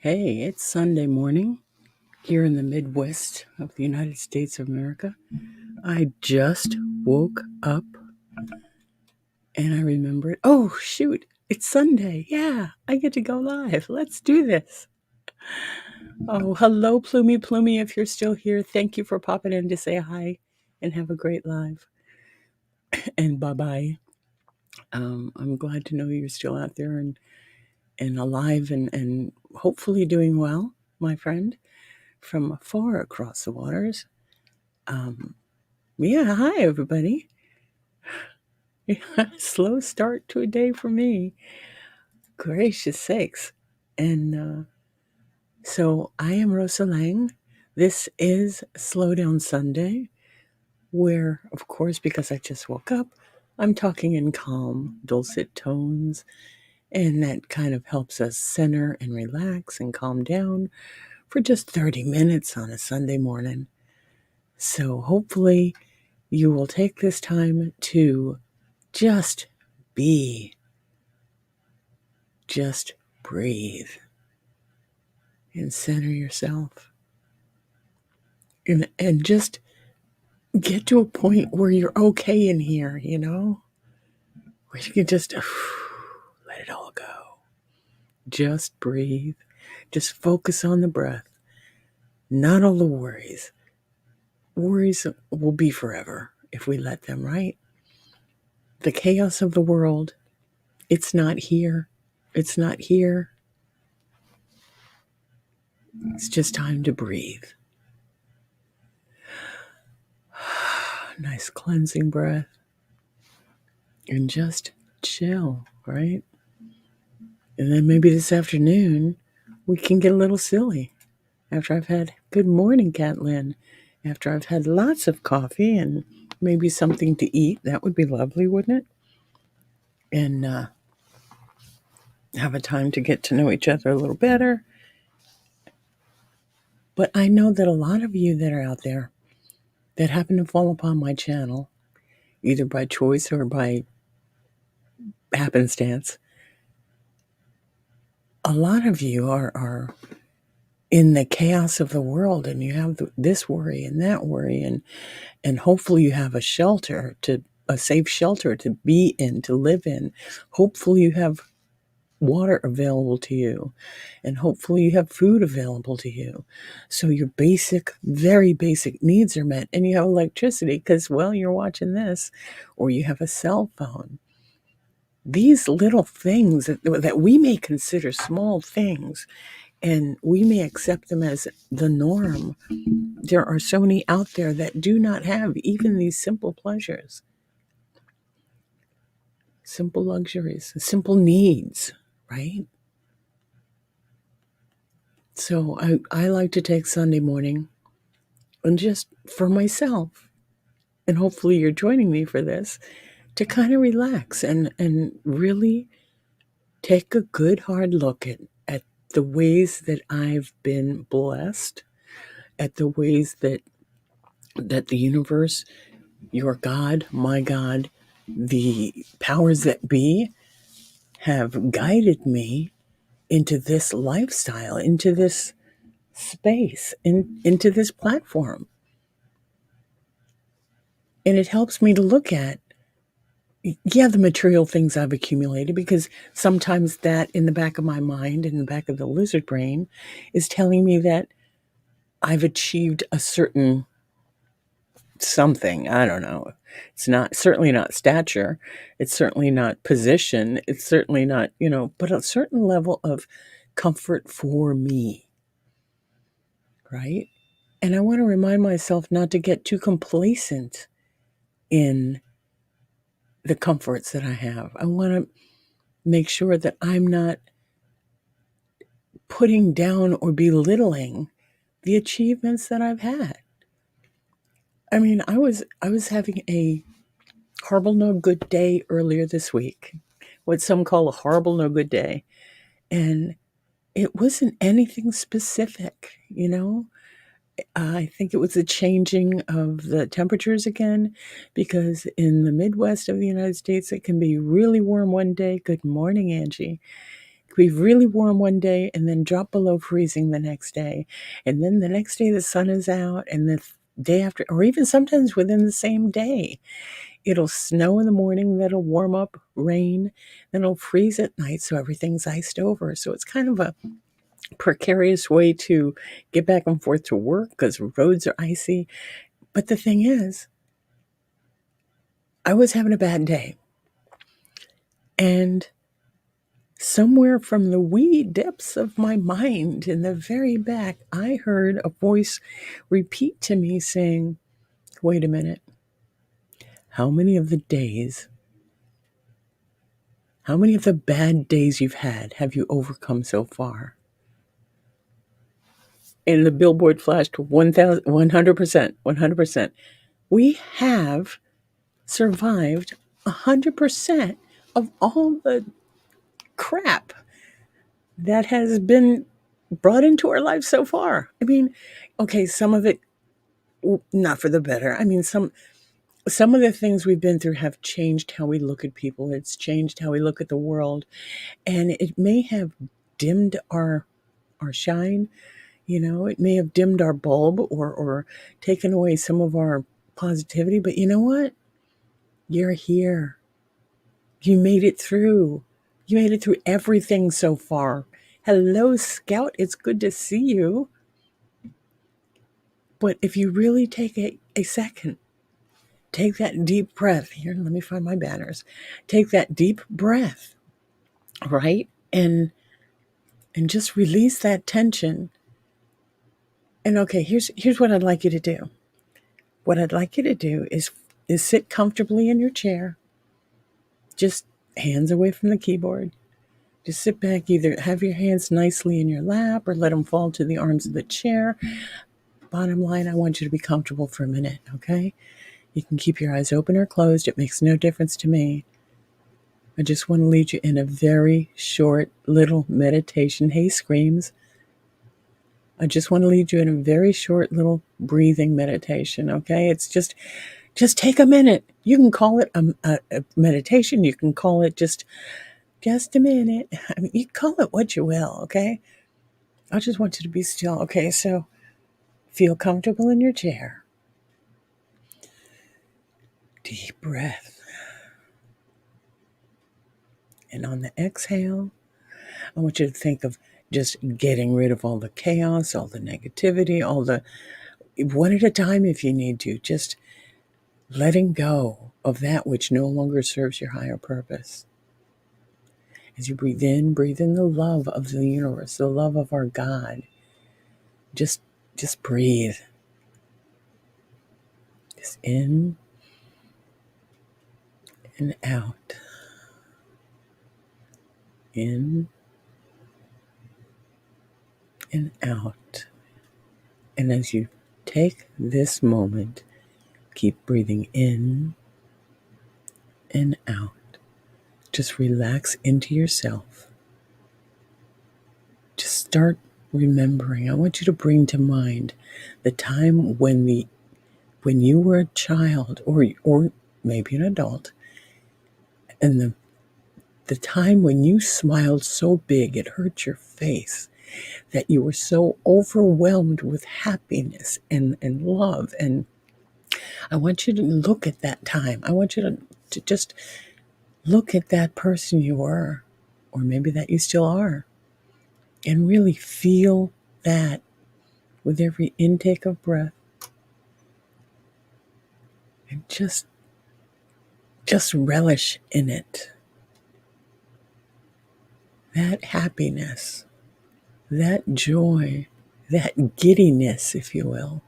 Hey, it's Sunday morning here in the Midwest of the United States of America. I just woke up and I remembered, oh, shoot, it's Sunday. Yeah, I get to go live. Let's do this. Oh, hello, Plumie Plumie, if you're still here. Thank you for popping in to say hi and have a great live. And bye bye. I'm glad to know you're still out there and alive and hopefully doing well, my friend, from far across the waters. Yeah, hi everybody. Slow start to a day for me. Gracious sakes. And so I am ROSALENG. This is Slow Down Sunday, where, of course, because I just woke up, I'm talking in calm, dulcet tones, and that kind of helps us center and relax and calm down for just 30 minutes on a Sunday morning. So hopefully you will take this time to just be, just breathe and center yourself and just get to a point where you're okay in here, where you can just let it all go. Just breathe. Just focus on the breath. Not all the worries. Worries will be forever if we let them, right? The chaos of the world, it's not here. It's not here. It's just time to breathe. Nice cleansing breath. And just chill, right? And then maybe this afternoon, we can get a little silly. After I've had, good morning, Catlin. After I've had lots of coffee and maybe something to eat, that would be lovely, wouldn't it? And have a time to get to know each other a little better. But I know that a lot of you that are out there that happen to fall upon my channel, either by choice or by happenstance, a lot of you are in the chaos of the world, and you have this worry and that worry, and hopefully you have a safe shelter to be in, to live in. Hopefully you have water available to you, and hopefully you have food available to you, so your very basic needs are met, and you have electricity because, well, you're watching this, or you have a cell phone. These little things that we may consider small things, and we may accept them as the norm. There are so many out there that do not have even these simple pleasures, simple luxuries, simple needs, right? So I like to take Sunday morning and just for myself, and hopefully you're joining me for this, to kind of relax and really take a good hard look at the ways that I've been blessed, at the ways that the universe, your God, my God, the powers that be have guided me into this lifestyle, into this space, into this platform. And it helps me to look at, the material things I've accumulated, because sometimes that in the back of my mind, in the back of the lizard brain, is telling me that I've achieved a certain something. I don't know. It's certainly not stature. It's certainly not position. It's certainly not, but a certain level of comfort for me, right? And I want to remind myself not to get too complacent in the comforts that I have. I want to make sure that I'm not putting down or belittling the achievements that I've had. I mean, I was having a horrible no good day earlier this week, what some call a horrible no good day, and it wasn't anything specific, I think it was the changing of the temperatures again, because in the Midwest of the United States, it can be really warm one day. Good morning, Angie. It could be really warm one day and then drop below freezing the next day. And then the next day the sun is out, and the day after, or even sometimes within the same day, it'll snow in the morning, that'll warm up, rain, then it'll freeze at night, so everything's iced over. So it's kind of a precarious way to get back and forth to work because roads are icy. But the thing is, I was having a bad day. And somewhere from the wee depths of my mind in the very back, I heard a voice repeat to me saying, wait a minute, how many of the bad days you've had have you overcome so far? And the billboard flashed 100%, 100%. We have survived 100% of all the crap that has been brought into our lives so far. I mean, okay, some of it not for the better. I mean, some of the things we've been through have changed how we look at people. It's changed how we look at the world, and it may have dimmed our shine. You know, it may have dimmed our bulb or taken away some of our positivity. But you know what? You're here. You made it through. You made it through everything so far. Hello, Scout. It's good to see you. But if you really take a second, take that deep breath. Here, let me find my banners. Take that deep breath, right? And just release that tension. And okay, here's what I'd like you to do. What I'd like you to do is sit comfortably in your chair. Just hands away from the keyboard. Just sit back, either have your hands nicely in your lap or let them fall to the arms of the chair. Bottom line, I want you to be comfortable for a minute, okay? You can keep your eyes open or closed. It makes no difference to me. I just want to lead you in a very short little meditation. Hey, Screams. I just want to lead you in a very short little breathing meditation, okay? It's just take a minute. You can call it a meditation. You can call it just a minute. I mean, you call it what you will, okay? I just want you to be still. Okay, so feel comfortable in your chair. Deep breath. And on the exhale, I want you to think of just getting rid of all the chaos, all the negativity, all the one at a time if you need to. Just letting go of that which no longer serves your higher purpose. As you breathe in the love of the universe, the love of our God. Just breathe. Just in and out. In and out. And as you take this moment, keep breathing in and out. Just relax into yourself. Just start remembering. I want you to bring to mind the time when you were a child or maybe an adult, and the time when you smiled so big it hurt your face, that you were so overwhelmed with happiness and love. And I want you to look at that time. I want you to just look at that person you were, or maybe that you still are, and really feel that with every intake of breath. And just relish in it. That happiness, that joy, that giddiness, if you will,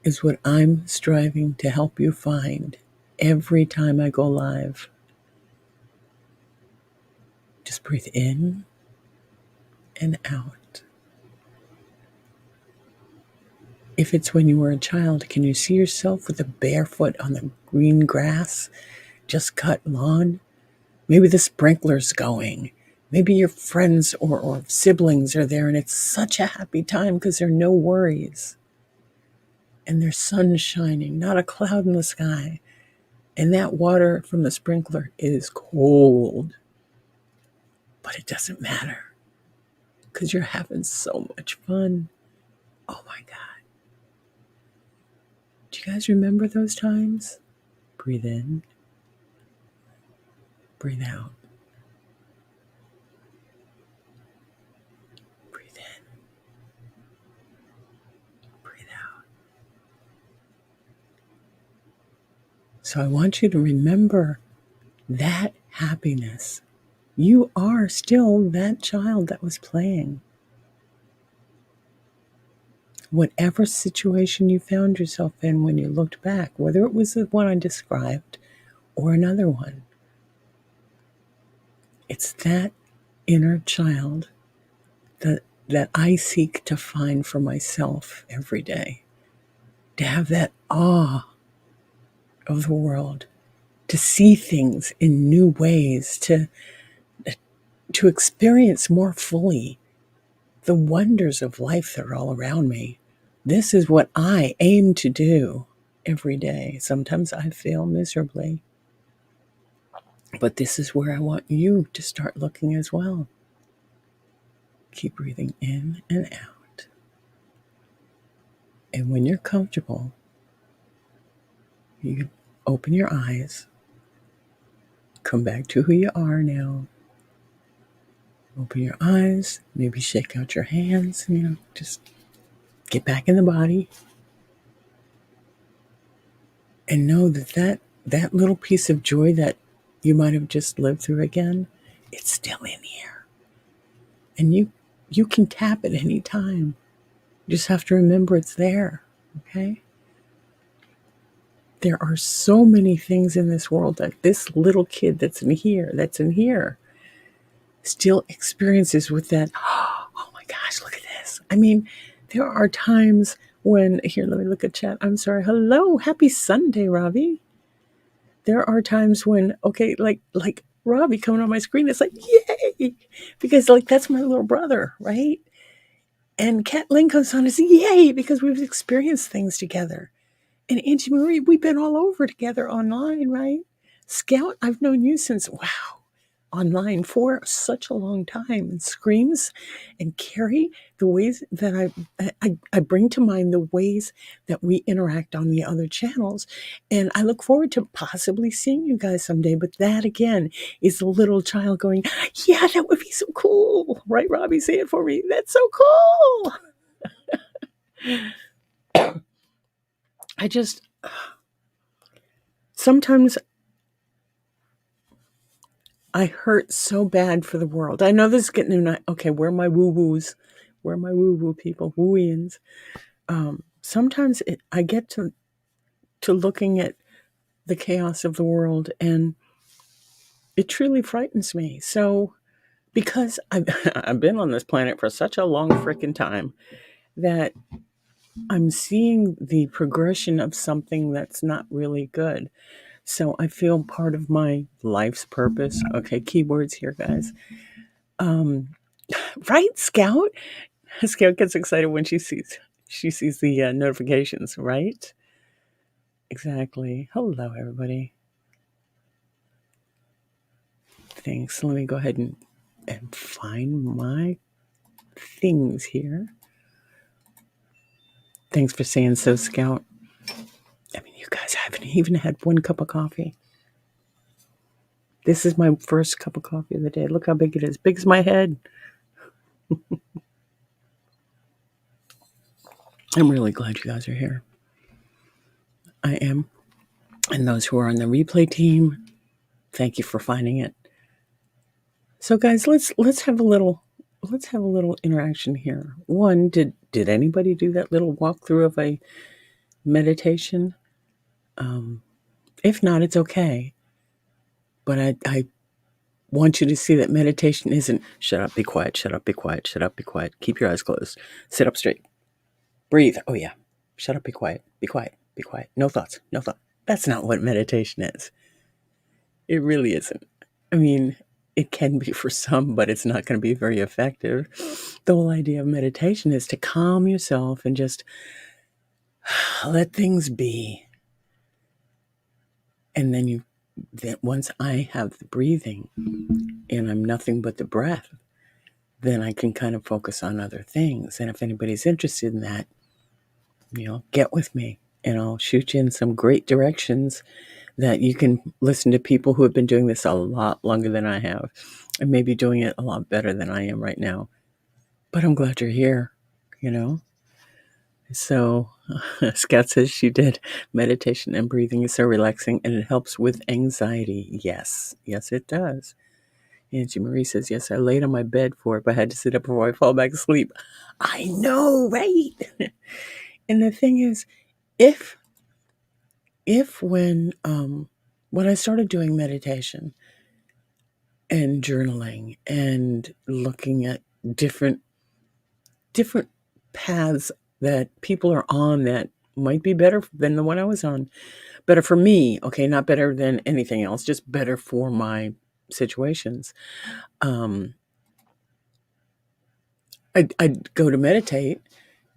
is what I'm striving to help you find every time I go live. Just breathe in and out. If it's when you were a child, can you see yourself with a barefoot on the green grass, just cut lawn? Maybe the sprinkler's going. Maybe your friends or siblings are there, and it's such a happy time because there are no worries. And there's sun shining, not a cloud in the sky. And that water from the sprinkler is cold. But it doesn't matter because you're having so much fun. Oh my God. Do you guys remember those times? Breathe in, breathe out. Breathe in, breathe out. So I want you to remember that happiness. You are still that child that was playing. Whatever situation you found yourself in when you looked back, whether it was the one I described or another one, it's that inner child that I seek to find for myself every day. To have that awe of the world, to see things in new ways, to experience more fully the wonders of life that are all around me. This is what I aim to do every day. Sometimes I fail miserably, but this is where I want you to start looking as well. Keep breathing in and out. And when you're comfortable, you can open your eyes, come back to who you are now. Open your eyes, maybe shake out your hands, and just get back in the body. And know that little piece of joy that you might have just lived through again, it's still in here. And you can tap it any time. You just have to remember it's there, okay? There are so many things in this world that this little kid that's in here, still experiences with that, oh my gosh, look at this. I mean, there are times when, here, let me look at chat. I'm sorry. Hello, happy Sunday, Robbie. There are times when, okay, like Robbie coming on my screen, it's like, yay! Because like that's my little brother, right? And Kat Lynn comes on and says, yay, because we've experienced things together. And Angie Marie, we've been all over together online, right? Scout, I've known you since, wow, online for such a long time. And Screams and Carrie, the ways that I bring to mind the ways that we interact on the other channels. And I look forward to possibly seeing you guys someday. But that, again, is a little child going, yeah, that would be so cool. Right, Robbie? Say it for me. That's so cool. I just, sometimes I hurt so bad for the world. I know this is getting, okay, where are my woo-woos? Where are my woo-woo people? Woo-ians. Sometimes I get to looking at the chaos of the world, and it truly frightens me. So, because I've been on this planet for such a long freaking time, that I'm seeing the progression of something that's not really good. So I feel part of my life's purpose. Okay, keywords here, guys. Right, Scout? Scout gets excited when she sees the notifications, right? Exactly. Hello, everybody. Thanks. Let me go ahead and find my things here. Thanks for saying so, Scout. I mean, you guys haven't even had one cup of coffee. This is my first cup of coffee of the day. Look how big it is. Big as my head. I'm really glad you guys are here. I am. And those who are on the replay team, thank you for finding it. So, guys, let's have a little interaction here. One, did anybody do that little walkthrough of a meditation? If not, it's okay. But I want you to see that meditation isn't shut up, be quiet, shut up, be quiet, shut up, be quiet. Keep your eyes closed. Sit up straight. Breathe. Oh yeah. Shut up, be quiet, be quiet, be quiet. No thoughts, no thought. That's not what meditation is. It really isn't. I mean, it can be for some, but it's not going to be very effective. The whole idea of meditation is to calm yourself and just let things be. And then you that once I have the breathing and I'm nothing but the breath, then I can kind of focus on other things. And if anybody's interested in that, get with me and I'll shoot you in some great directions that you can listen to people who have been doing this a lot longer than I have and maybe doing it a lot better than I am right now. But I'm glad you're here, you know? So, Scott says she did meditation and breathing is so relaxing and it helps with anxiety. Yes, it does. Angie Marie says, yes, I laid on my bed for it, but I had to sit up before I fall back asleep. I know, right? And the thing is, if when I started doing meditation and journaling and looking at different paths that people are on that might be better than the one I was on, better for me, okay, not better than anything else, just better for my situations. I'd go to meditate,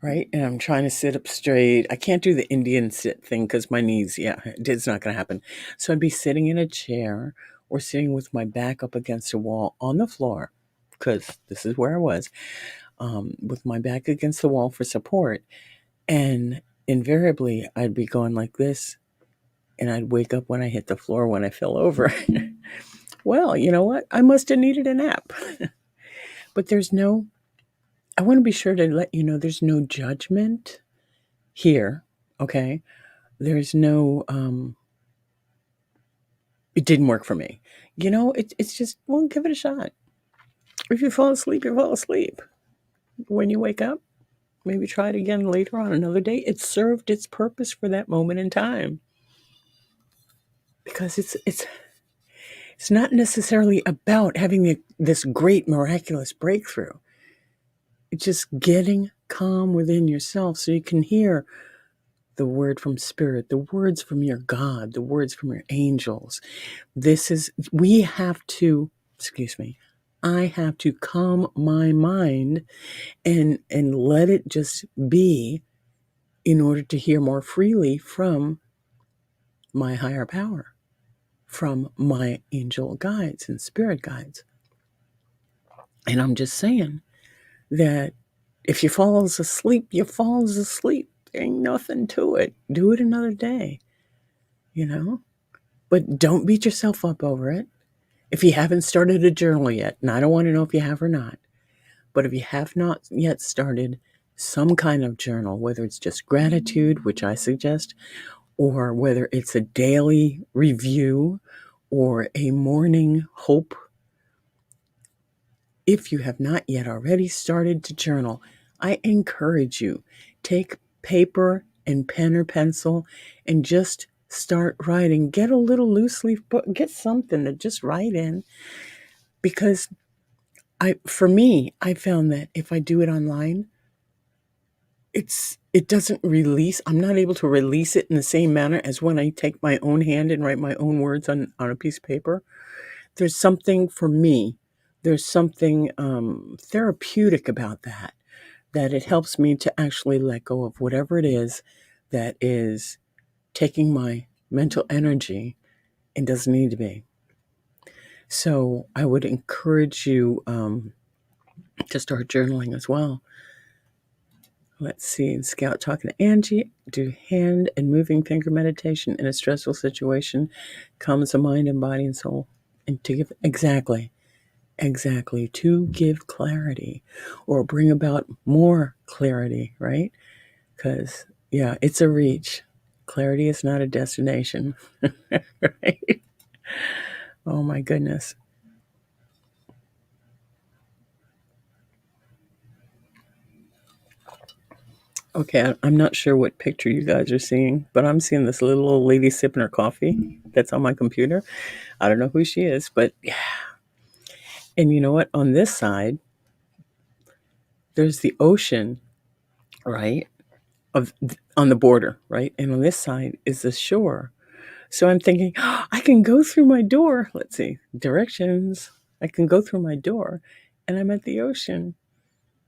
right? And I'm trying to sit up straight. I can't do the Indian sit thing because my knees, it's not going to happen. So I'd be sitting in a chair or sitting with my back up against a wall on the floor because this is where I was, with my back against the wall for support. And invariably, I'd be going like this and I'd wake up when I hit the floor when I fell over. Well, you know what? I must have needed a nap. But I want to be sure to let you know there's no judgment here, okay? There's no, it didn't work for me. It's just, well, give it a shot. If you fall asleep, you fall asleep. When you wake up, maybe try it again later on another day. It served its purpose for that moment in time. Because it's not necessarily about having this great miraculous breakthrough. It's just getting calm within yourself so you can hear the word from spirit, the words from your God, the words from your angels. I have to calm my mind and let it just be in order to hear more freely from my higher power, from my angel guides and spirit guides. And I'm just saying that if you falls asleep, you falls asleep. There ain't nothing to it. Do it another day, But don't beat yourself up over it. If you haven't started a journal yet, and I don't want to know if you have or not, but if you have not yet started some kind of journal, whether it's just gratitude, which I suggest, or whether it's a daily review or a morning hope, if you have not yet already started to journal, I encourage you, take paper and pen or pencil and just start writing. Get a little loose leaf book, get something to just write in, because for me, I found that if I do it online, it doesn't release. I'm not able to release it in the same manner as when I take my own hand and write my own words on a piece of paper. There's something for me. There's something therapeutic about that it helps me to actually let go of whatever it is that is taking my mental energy and doesn't need to be. So I would encourage you to start journaling as well. Let's see. Scout talking to Angie. Do hand and moving finger meditation in a stressful situation calms the mind and body and soul. And to give exactly to give clarity or bring about more clarity, right? Because it's a reach. Clarity is not a destination. Right? Oh my goodness. Okay, I'm not sure what picture you guys are seeing, but I'm seeing this little old lady sipping her coffee that's on my computer. I don't know who she is, but yeah. And you know what? On this side, there's the ocean, right? On the border, right? And on this side is the shore. So I'm thinking, I can go through my door. Let's see, directions. I can go through my door and I'm at the ocean.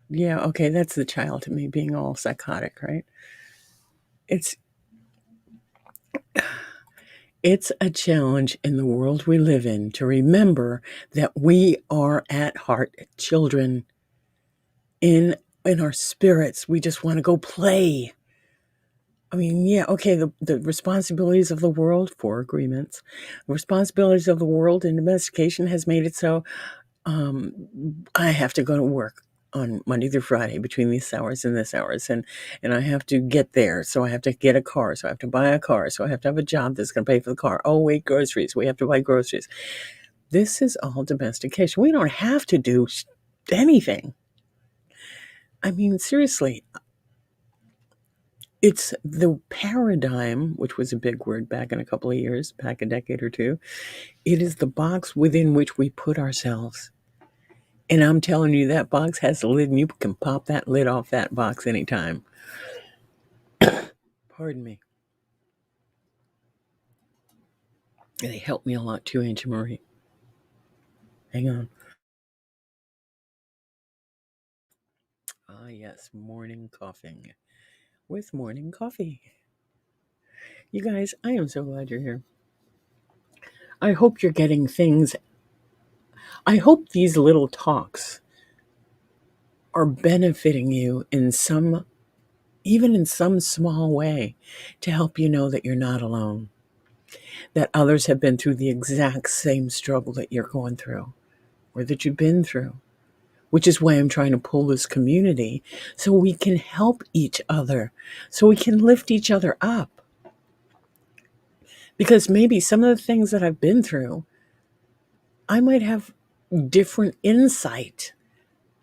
Yeah, okay, that's the child in me being all psychotic, right? It's It's a challenge in the world we live in to remember that we are at heart children. In our spirits, we just want to go play. I mean, yeah, okay, the responsibilities of the world, for agreements, the responsibilities of the world and domestication has made it so I have to go to work on Monday through Friday between these hours and this hours, and I have to get there, so I have to get a car, so I have to buy a car, so I have to have a job that's going to pay for the car. Oh, wait, groceries. We have to buy groceries. This is all domestication. We don't have to do anything. I mean, seriously, it's the paradigm, which was a big word back in a couple of years, back a decade or two. It is the box within which we put ourselves. And I'm telling you, that box has a lid, and you can pop that lid off that box anytime. Pardon me. And they helped me a lot too, Auntie Marie. Hang on. Ah, yes, morning coughing with morning coffee. You guys, I am so glad you're here. I hope you're getting things. I hope these little talks are benefiting you in some, even in some small way, to help you know that you're not alone, that others have been through the exact same struggle that you're going through or that you've been through, which is why I'm trying to pull this community so we can help each other, so we can lift each other up. Because maybe some of the things that I've been through, I might have different insight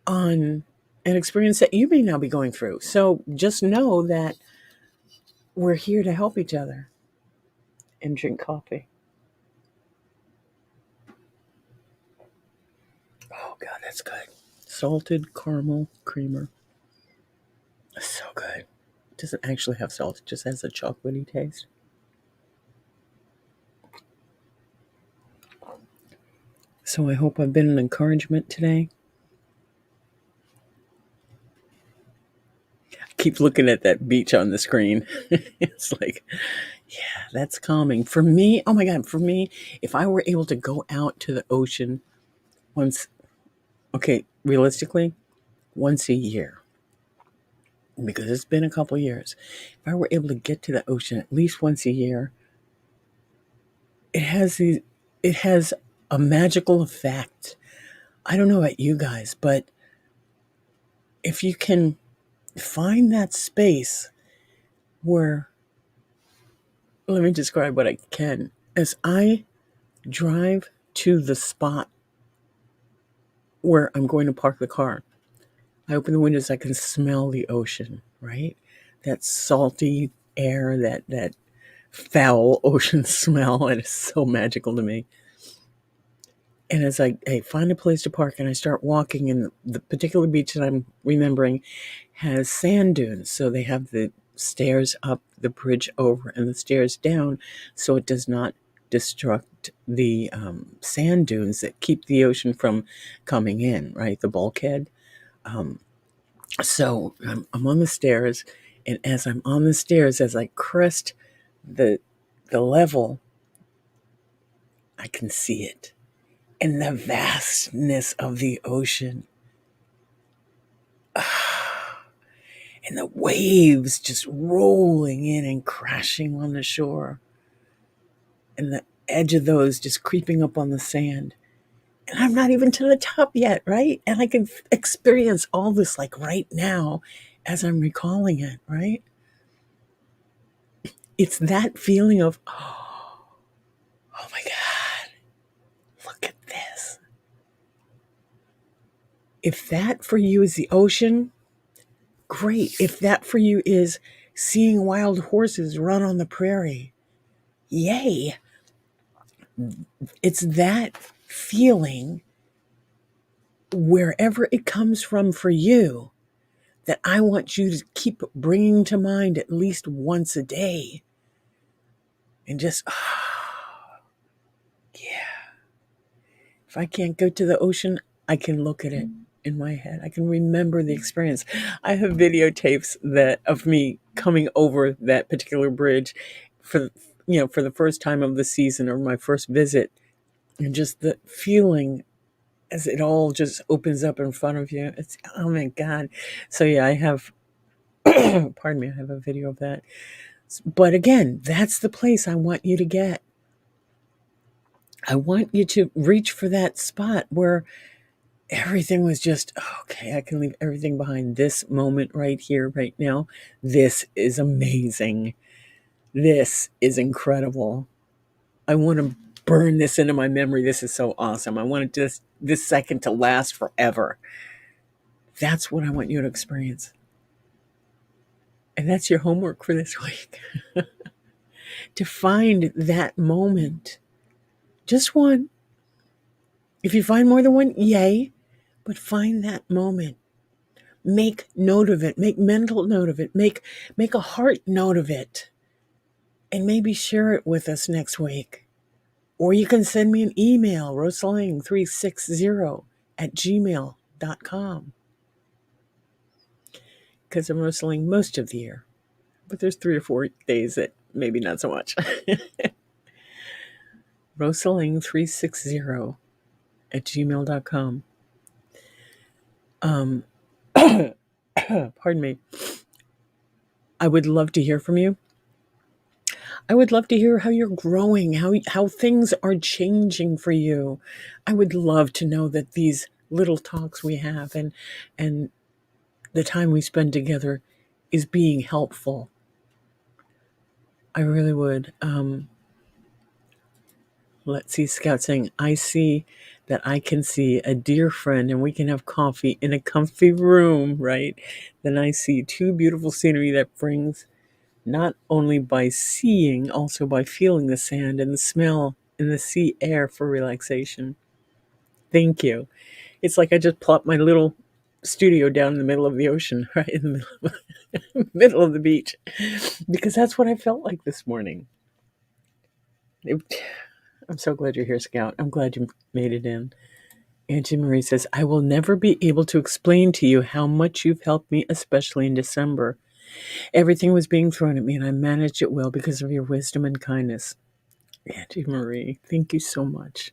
on an experience that you may now be going through. So just know that we're here to help each other and drink coffee. Oh, God, that's good. Salted caramel creamer. So good. It doesn't actually have salt, it just has a chocolatey taste. So I hope I've been an encouragement today. Keep looking at that beach on the screen. It's like, yeah, that's calming. For me, oh my God, for me, if I were able to go out to the ocean once, okay, realistically, once a year, because it's been a couple years, if I were able to get to the ocean at least once a year, it has a magical effect. I don't know about you guys, but if you can find that space where, let me describe what I can. As I drive to the spot where I'm going to park the car, I open the windows, I can smell the ocean, right? That salty air, that foul ocean smell, it is so magical to me. And as I find a place to park and I start walking, and the particular beach that I'm remembering has sand dunes. So they have the stairs up, the bridge over, and the stairs down, so it does not destruct the sand dunes that keep the ocean from coming in, right? The bulkhead. So I'm on the stairs, and as I'm on the stairs, as I crest the level, I can see it. And the vastness of the ocean. And the waves just rolling in and crashing on the shore. And the edge of those just creeping up on the sand. And I'm not even to the top yet, right? And I can experience all this like right now as I'm recalling it, right? It's that feeling of, oh my God, look at this. If that for you is the ocean, great. If that for you is seeing wild horses run on the prairie, yay. It's that feeling, wherever it comes from for you, that I want you to keep bringing to mind at least once a day. And just, yeah. If I can't go to the ocean, I can look at it in my head. I can remember the experience. I have videotapes of me coming over that particular bridge for for the first time of the season or my first visit, and just the feeling as it all just opens up in front of you. It's, oh my God. So yeah, I have, pardon me, I have a video of that. But again, that's the place I want you to get. I want you to reach for that spot where everything was just, okay, I can leave everything behind. This moment right here, right now, this is amazing. This is incredible. I want to burn this into my memory. This is so awesome. I want this second to last forever. That's what I want you to experience. And that's your homework for this week. To find that moment. Just one. If you find more than one, yay. But find that moment. Make note of it. Make mental note of it. Make a heart note of it. And maybe share it with us next week. Or you can send me an email, rosaleng360@gmail.com. Because I'm rosaling most of the year. But there's 3 or 4 days that maybe not so much. rosaleng360@gmail.com. Pardon me. I would love to hear from you. I would love to hear how you're growing, how things are changing for you. I would love to know that these little talks we have and the time we spend together is being helpful. I really would. Let's see, Scout saying, I see that I can see a dear friend and we can have coffee in a comfy room, right? Then I see 2 beautiful scenery that brings not only by seeing, also by feeling the sand and the smell and the sea air for relaxation. Thank you. It's like I just plopped my little studio down in the middle of the ocean, right in the middle of the beach, because that's what I felt like this morning. I'm so glad you're here, Scout. I'm glad you made it in. Angie Marie says, I will never be able to explain to you how much you've helped me, especially in December. Everything was being thrown at me, and I managed it well because of your wisdom and kindness. Angie Marie, thank you so much.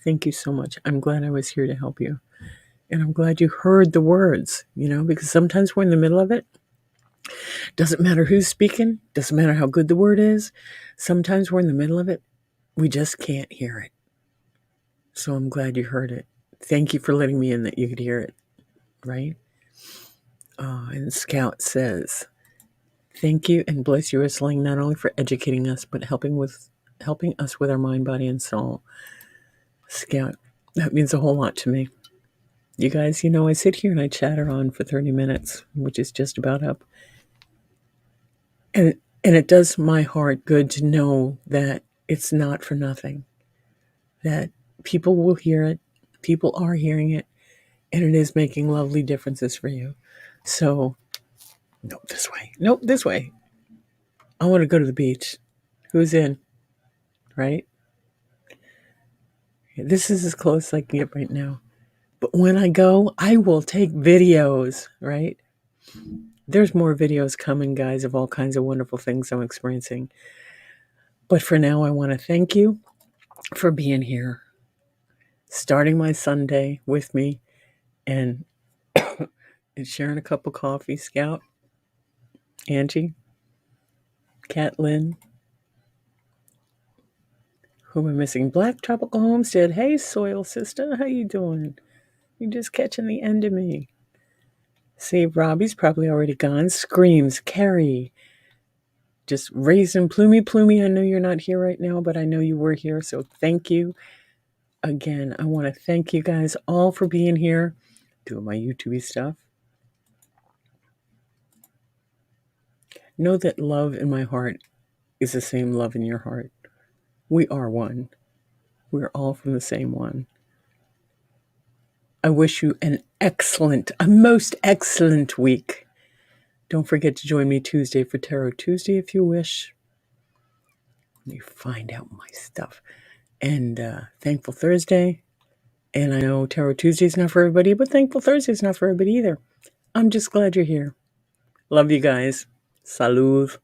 Thank you so much. I'm glad I was here to help you. And I'm glad you heard the words, because sometimes we're in the middle of it. Doesn't matter who's speaking. Doesn't matter how good the word is. Sometimes we're in the middle of it. We just can't hear it. So I'm glad you heard it. Thank you for letting me in that you could hear it, right? And Scout says, thank you and bless you, Rosaling, not only for educating us, but helping us with our mind, body, and soul. Scout, that means a whole lot to me. You guys, I sit here and I chatter on for 30 minutes, which is just about up. And it does my heart good to know that it's not for nothing, that people will hear it, people are hearing it, and it is making lovely differences for you. So, nope, this way. I want to go to the beach. Who's in? Right? This is as close as I can get right now. But when I go, I will take videos, right? There's more videos coming, guys, of all kinds of wonderful things I'm experiencing. But for now, I want to thank you for being here, starting my Sunday with me, and sharing a cup of coffee. Scout, Angie, Kat Lynn, who am I missing? Black Tropical Homestead. Hey, Soil Sister, how you doing? You're just catching the end of me. See, Robbie's probably already gone. Screams, Carrie. Just raising Plumie. I know you're not here right now, but I know you were here, so thank you. Again, I want to thank you guys all for being here, doing my YouTube stuff. Know that love in my heart is the same love in your heart. We are one. We're all from the same one. I wish you a most excellent week. Don't forget to join me Tuesday for Tarot Tuesday if you wish. Let me find out my stuff. And Thankful Thursday. And I know Tarot Tuesday is not for everybody, but Thankful Thursday is not for everybody either. I'm just glad you're here. Love you guys. Salud.